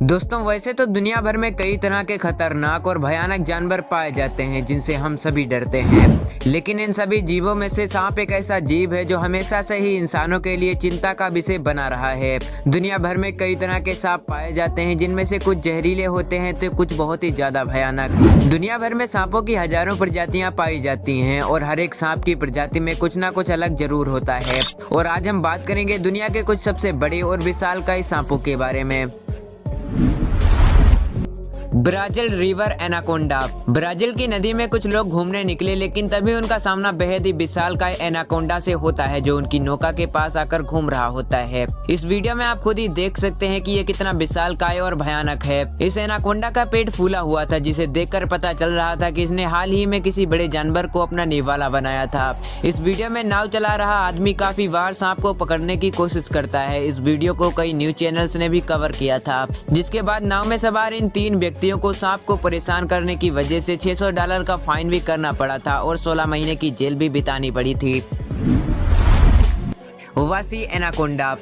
दोस्तों, वैसे तो दुनिया भर में कई तरह के खतरनाक और भयानक जानवर पाए जाते हैं जिनसे हम सभी डरते हैं, लेकिन इन सभी जीवों में से सांप एक ऐसा जीव है जो हमेशा से ही इंसानों के लिए चिंता का विषय बना रहा है। दुनिया भर में कई तरह के सांप पाए जाते हैं, जिनमें से कुछ जहरीले होते हैं तो कुछ बहुत ही ज्यादा भयानक। दुनिया भर में सांपों की हजारों प्रजातियां पाई जाती हैं और हर एक सांप की प्रजाति में कुछ ना कुछ अलग जरूर होता है। और आज हम बात करेंगे दुनिया के कुछ सबसे बड़े और विशालकाय सांपों के बारे में। Brazil river anaconda. ब्राजील की नदी में कुछ लोग घूमने निकले, लेकिन तभी उनका सामना बेहद ही विशालकाय एनाकोंडा से होता है जो उनकी नौका के पास आकर घूम रहा होता है। इस वीडियो में आप खुद ही देख सकते हैं कि ये कितना विशालकाय और भयानक है। इस एनाकोंडा का पेट फूला हुआ था, जिसे देखकर पता चल रहा था कि इसने हाल ही में किसी बड़े जानवर को अपना निवाला बनाया था। इस वीडियो में नाव चला रहा आदमी काफी बार सांप को पकड़ने की कोशिश करता है। इस वीडियो को कई न्यूज चैनल्स ने भी कवर किया था, जिसके बाद नाव में सवार इन 3 व्यक्तियों को सांप को परेशान करने की वजह से $600 का फाइन भी करना पड़ा था और 16 महीने की जेल भी बितानी पड़ी थी। वासी एनाकोंडा।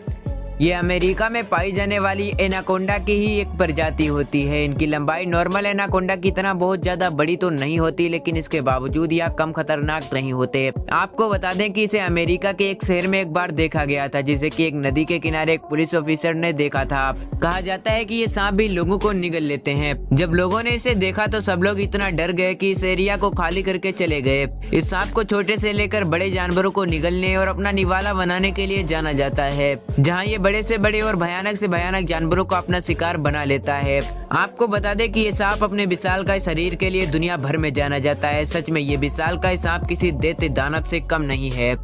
ये अमेरिका में पाई जाने वाली एनाकोंडा की ही एक प्रजाति होती है। इनकी लंबाई नॉर्मल एनाकोंडा की तरह बहुत ज्यादा बड़ी तो नहीं होती, लेकिन इसके बावजूद यह कम खतरनाक नहीं होते। आपको बता दें कि इसे अमेरिका के एक शहर में एक बार देखा गया था, जिसे कि एक नदी के किनारे एक पुलिस ऑफिसर ने देखा था। कहा जाता है कि ये सांप भी लोगों को निगल लेते हैं। जब लोगों ने इसे देखा तो सब लोग इतना डर गए कि इस एरिया को खाली करके चले गए। इस सांप को छोटे से लेकर बड़े जानवरों को निगलने और अपना निवाला बनाने के लिए जाना जाता है, जहाँ ये बड़े से बड़े और भयानक से भयानक जानवरों को अपना शिकार बना लेता है। आपको बता दें कि ये सांप अपने विशालकाय शरीर के लिए दुनिया भर में जाना जाता है। सच में ये विशालकाय सांप किसी दैत्य दानव से कम नहीं है।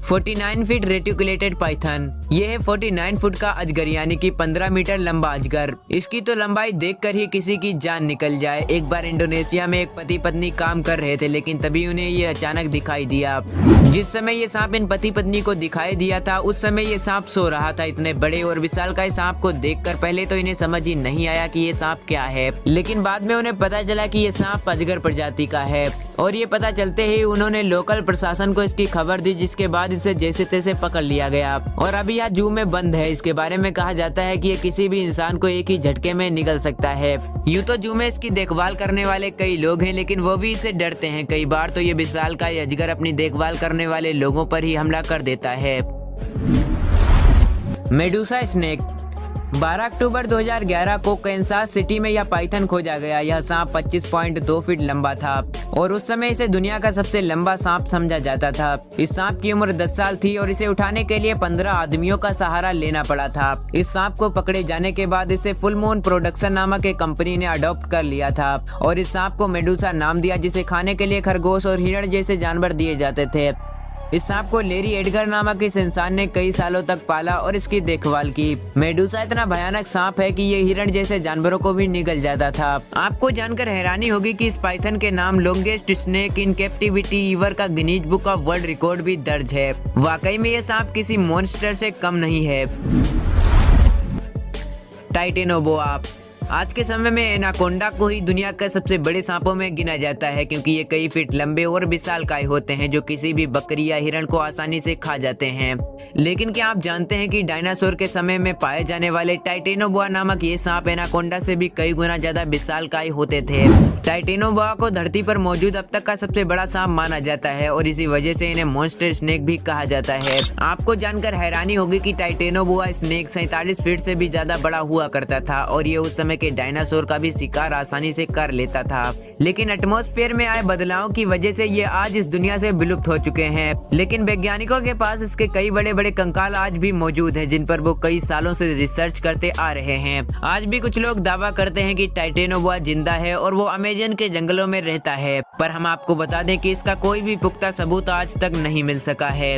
49 फीट रेटिकुलेटेड पाइथन। यह है 49 फुट का अजगर, यानी कि 15 मीटर लंबा अजगर। इसकी तो लंबाई देखकर ही किसी की जान निकल जाए। एक बार इंडोनेशिया में एक पति पत्नी काम कर रहे थे, लेकिन तभी उन्हें ये अचानक दिखाई दिया। जिस समय ये सांप इन पति पत्नी को दिखाई दिया था, उस समय ये सांप सो रहा था। इतने बड़े और विशालकाय सांप को देखकर पहले तो इन्हें समझ ही नहीं आया कि ये सांप क्या है, लेकिन बाद में उन्हें पता चला कि ये सांप अजगर प्रजाति का है। और ये पता चलते ही उन्होंने लोकल प्रशासन को इसकी खबर दी, जिसके बाद इसे जैसे तैसे पकड़ लिया गया और अभी यह जू में बंद है। इसके बारे में कहा जाता है कि ये किसी भी इंसान को एक ही झटके में निगल सकता है। यूं तो जू में इसकी देखभाल करने वाले कई लोग हैं, लेकिन वो भी इसे डरते हैं। कई बार तो ये विशालकाय अजगर अपनी देखभाल करने वाले लोगों पर ही हमला कर देता है। Medusa snake. 12 अक्टूबर 2011 को कैंसास सिटी में यह पाइथन खोजा गया। यह सांप 25.2 फीट लंबा था और उस समय इसे दुनिया का सबसे लंबा सांप समझा जाता था। इस सांप की उम्र 10 साल थी और इसे उठाने के लिए 15 आदमियों का सहारा लेना पड़ा था। इस सांप को पकड़े जाने के बाद इसे फुल मून प्रोडक्शन नामक एक कंपनी ने अडॉप्ट कर लिया था और इस सांप को मेडूसा नाम दिया, जिसे खाने के लिए खरगोश और हिरण जैसे जानवर दिए जाते थे। इस सांप को लेरी एडगर नामक इस इंसान ने कई सालों तक पाला और इसकी देखभाल की। मेडूसा इतना भयानक सांप है कि ये हिरण जैसे जानवरों को भी निगल जाता था। आपको जानकर हैरानी होगी कि इस पाइथन के नाम लॉन्गेस्ट स्नेक इन कैप्टिविटी ईवर का Guinness book of world record भी दर्ज है। वाकई में ये सांप किसी मॉन्स्टर से कम नहीं है। टाइटेनोबोआ। आज के समय में एनाकोंडा को ही दुनिया के सबसे बड़े सांपों में गिना जाता है, क्योंकि ये कई फीट लंबे और विशालकाय होते हैं जो किसी भी बकरी या हिरण को आसानी से खा जाते हैं। लेकिन क्या आप जानते हैं कि डायनासोर के समय में पाए जाने वाले टाइटेनोबोआ नामक ये सांप एनाकोंडा से भी कई गुना ज्यादा विशालकाय होते थे। टाइटेनोबोआ को धरती पर मौजूद अब तक का सबसे बड़ा सांप माना जाता है और इसी वजह से इन्हें मॉन्स्टर स्नेक भी कहा जाता है। आपको जानकर हैरानी होगी कि टाइटेनोबोआ स्नेक 47 फीट से भी ज्यादा बड़ा हुआ करता था और ये उस समय के डायनासोर का भी शिकार आसानी से कर लेता था। लेकिन एटमॉस्फेयर में आए बदलावों की वजह से ये आज इस दुनिया से विलुप्त हो चुके हैं। लेकिन वैज्ञानिकों के पास इसके कई बड़े बड़े कंकाल आज भी मौजूद हैं, जिन पर वो कई सालों से रिसर्च करते आ रहे हैं। आज भी कुछ लोग दावा करते हैं कि टाइटेनोबोआ जिंदा है और वो अमेज़न के जंगलों में रहता है, पर हम आपको बता दें कि इसका कोई भी पुख्ता सबूत आज तक नहीं मिल सका है।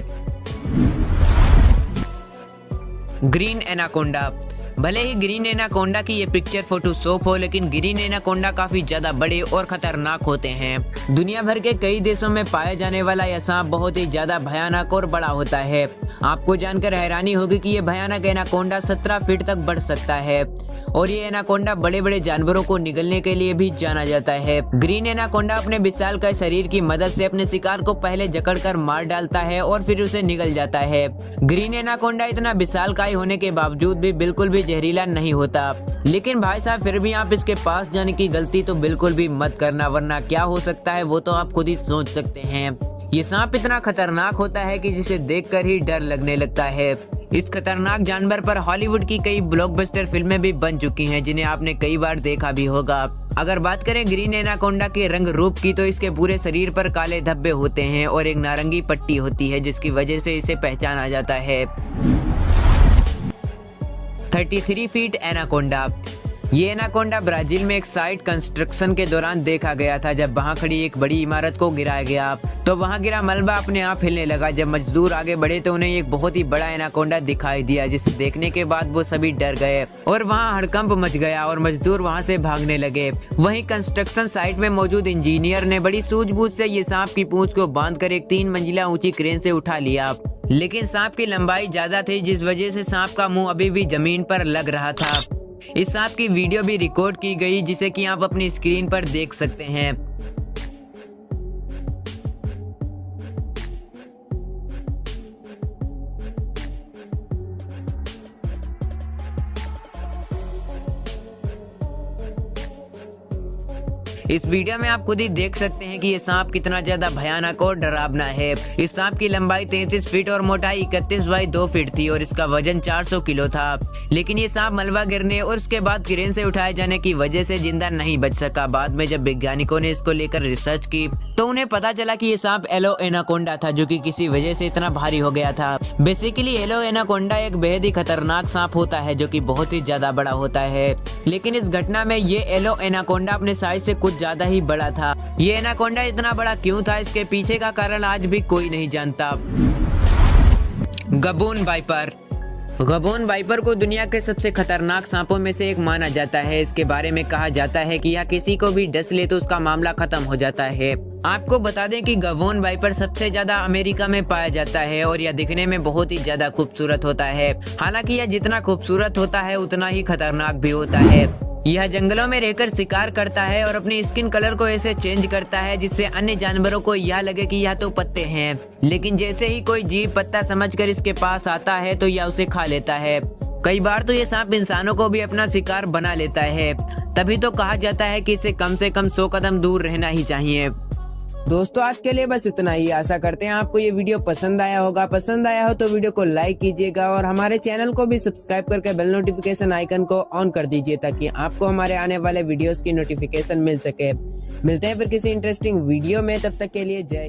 Green anaconda. भले ही ग्रीन एनाकोंडा की ये पिक्चर फोटोशॉप हो, लेकिन ग्रीन एनाकोंडा काफी ज्यादा बड़े और खतरनाक होते हैं। दुनिया भर के कई देशों में पाया जाने वाला यह सांप बहुत ही ज्यादा भयानक और बड़ा होता है। आपको जानकर हैरानी होगी कि ये भयानक एनाकोंडा 17 फीट तक बढ़ सकता है और ये एनाकोंडा बड़े बड़े जानवरों को निगलने के लिए भी जाना जाता है। ग्रीन एनाकोंडा अपने विशालकाय शरीर की मदद से अपने शिकार को पहले जकड़कर मार डालता है और फिर उसे निगल जाता है। ग्रीन एनाकोंडा इतना विशालकाय होने के बावजूद भी बिल्कुल भी जहरीला नहीं होता। लेकिन भाई साहब फिर भी आप इसके पास जाने की गलती तो बिल्कुल भी मत करना, वरना क्या हो सकता है वो तो आप खुद ही सोच सकते हैं। ये सांप इतना खतरनाक होता है कि जिसे देखकर ही डर लगने लगता है। इस खतरनाक जानवर पर हॉलीवुड की कई ब्लॉकबस्टर फिल्में भी बन चुकी हैं, जिन्हें आपने कई बार देखा भी होगा। अगर बात करें ग्रीन एनाकोंडा के रंग रूप की, तो इसके पूरे शरीर पर काले धब्बे होते हैं और एक नारंगी पट्टी होती है, जिसकी वजह से इसे पहचाना जाता है। 33 फीट एनाकोंडा। ये एनाकोंडा ब्राजील में एक साइट कंस्ट्रक्शन के दौरान देखा गया था। जब वहां खड़ी एक बड़ी इमारत को गिराया गया तो वहां गिरा मलबा अपने आप हिलने लगा। जब मजदूर आगे बढ़े तो उन्हें एक बहुत ही बड़ा एनाकोंडा दिखाई दिया, जिसे देखने के बाद वो सभी डर गए और वहां हड़कंप मच गया और मजदूर वहां से भागने लगे। वहीं कंस्ट्रक्शन साइट में मौजूद इंजीनियर ने बड़ी सूझबूझ से ये सांप की पूंछ को बांधकर एक 3 मंजिला ऊंची क्रेन से उठा लिया। लेकिन सांप की लंबाई ज्यादा थी, जिस वजह से सांप का मुंह अभी भी जमीन पर लग रहा था। इस सांप की वीडियो भी रिकॉर्ड की गई, जिसे कि आप अपनी स्क्रीन पर देख सकते हैं। इस वीडियो में आप खुद ही देख सकते हैं कि ये सांप कितना ज्यादा भयानक और डरावना है। इस सांप की लंबाई 33 फीट और मोटाई 31 बाई 2 फीट थी और इसका वजन 400 किलो था। लेकिन ये सांप मलबा गिरने और उसके बाद क्रेन से उठाए जाने की वजह से जिंदा नहीं बच सका। बाद में जब वैज्ञानिकों ने इसको लेकर रिसर्च की तो उन्हें पता चला कि ये सांप येलो एनाकोंडा था, जो कि किसी वजह से इतना भारी हो गया था। बेसिकली येलो एनाकोंडा एक बेहद ही खतरनाक सांप होता है, जो कि बहुत ही ज्यादा बड़ा होता है। लेकिन इस घटना में ये येलो एनाकोंडा अपने साइज से कुछ ज्यादा ही बड़ा था। ये एनाकोंडा इतना बड़ा क्यों था, इसके पीछे का कारण आज भी कोई नहीं जानता। गबून वाइपर। गबून वाइपर को दुनिया के सबसे खतरनाक सांपों में से एक माना जाता है। इसके बारे में कहा जाता है कि यह किसी को भी डस ले तो उसका मामला खत्म हो जाता है। आपको बता दें कि गबून वाइपर सबसे ज्यादा अमेरिका में पाया जाता है और यह दिखने में बहुत ही ज्यादा खूबसूरत होता है। हालांकि यह जितना खूबसूरत होता है उतना ही खतरनाक भी होता है। यह जंगलों में रहकर शिकार करता है और अपनी स्किन कलर को ऐसे चेंज करता है जिससे अन्य जानवरों को यह लगे कि यह तो पत्ते हैं। लेकिन जैसे ही कोई जीव पत्ता समझकर इसके पास आता है तो यह उसे खा लेता है। कई बार तो ये सांप इंसानों को भी अपना शिकार बना लेता है। तभी तो कहा जाता है कि इसे कम से कम 100 कदम दूर रहना ही चाहिए। दोस्तों आज के लिए बस इतना ही। आशा करते हैं आपको ये वीडियो पसंद आया होगा। पसंद आया हो तो वीडियो को लाइक कीजिएगा और हमारे चैनल को भी सब्सक्राइब करके बेल नोटिफिकेशन आइकन को ऑन कर दीजिए, ताकि आपको हमारे आने वाले वीडियोस की नोटिफिकेशन मिल सके। मिलते हैं फिर किसी इंटरेस्टिंग वीडियो में, तब तक के लिए जय।